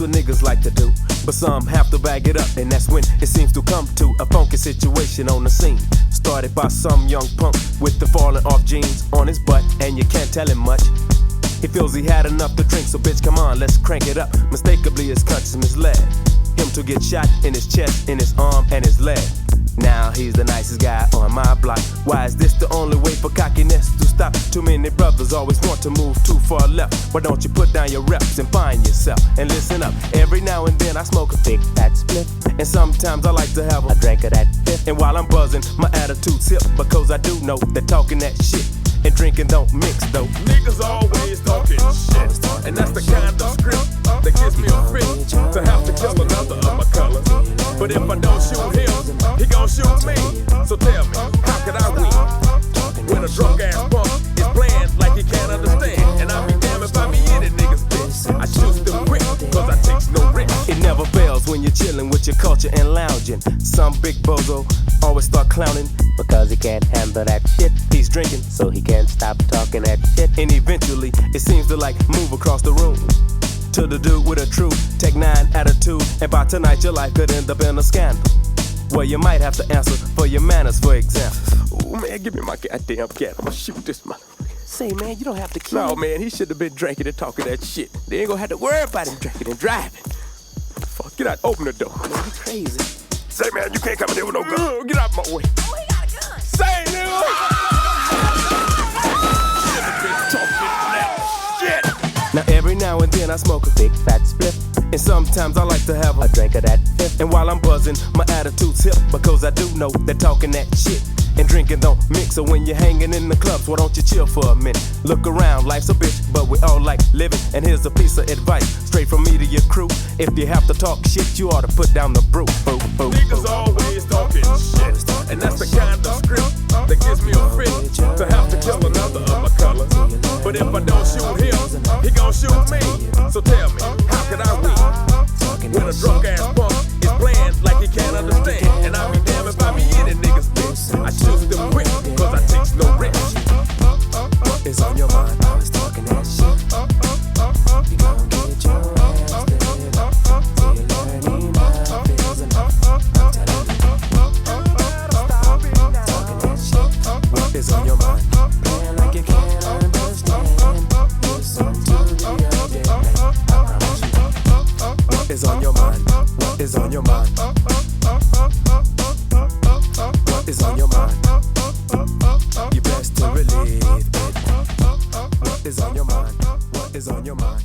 what niggas like to do, but some have to bag it up, and that's when it seems to come to a funky situation on the scene. Started by some young punk with the falling off jeans on his butt, and you can't tell him much. He feels he had enough to drink, so bitch, come on, let's crank it up. Mistakenly, his conscience misled him to get shot in his chest, in his arm, and his leg. Now he's the nicest guy on my block. Why is this the only way for cockiness to stop? Too many brothers always want to move too far left. Why don't you put down your reps and find yourself and listen up? Every now and then I smoke a big fat split, and sometimes I like to have a drink of that fifth. And while I'm buzzing, my attitude's hip, because I do know that talking that shit and drinking don't mix though. Niggas always talking shit, and that's the kind of script that gives me a fit to have to kill another of my colors. But if I don't shoot him, he gon' shoot me. So tell me, how could I win when a drunk ass punk is playing like he can't understand? And I'll be damned if I be in it, niggas bitch. I choose to grip, cause I takes no risk. It never fails when you're chilling with your culture and lounging. Some big bozo always start clowning because he can't handle that shit. He's drinking, so he can't stop talking that shit. And eventually, it seems to like move across the room to the dude with a true Tech 9 attitude. And by tonight, your life could end up in a scandal. Well, you might have to answer for your manners, for example. Oh man, give me my goddamn cat. I'ma shoot this motherfucker. Say, man, you don't have to kill him. No, man, he should have been drinking and talking that shit. They ain't gonna have to worry about him drinking and driving. Fuck, get out, open the door. Man, you crazy. Say, man, you can't come in here with no gun. Get out my way. Oh, he got a gun. Say, nigga. Now every now and then I smoke a big fat spliff, and sometimes I like to have a drink of that fifth. And while I'm buzzing, my attitude's hip, because I do know that talking that shit and drinking don't mix. So when you're hanging in the clubs, why don't you chill for a minute? Look around, life's a bitch, but we all like living. And here's a piece of advice, straight from me to your crew. If you have to talk shit, you ought to put down the brew. Boo, boo, niggas boo. always talking shit, and that's the kind of script that gives me a fit to have to kill another of my colors. But if I don't shoot him, he gon' shoot me. So tell me, how could I win when a drunk ass punk is playing like he can't understand? And I'll be damned if I be in it, niggas bitch. I choose to quit, cause I takes no risk. What is on your mind? I was talking that shit. You gon' get your ass dead till you learning how it feels enough. I'm telling you, talking that shit. What is on your mind? Playing like you can't understand. Listen to the other day. I promise you. What is on your mind? What is on your mind? What is on your mind? You best to relieve it. What is on your mind? What is on your mind?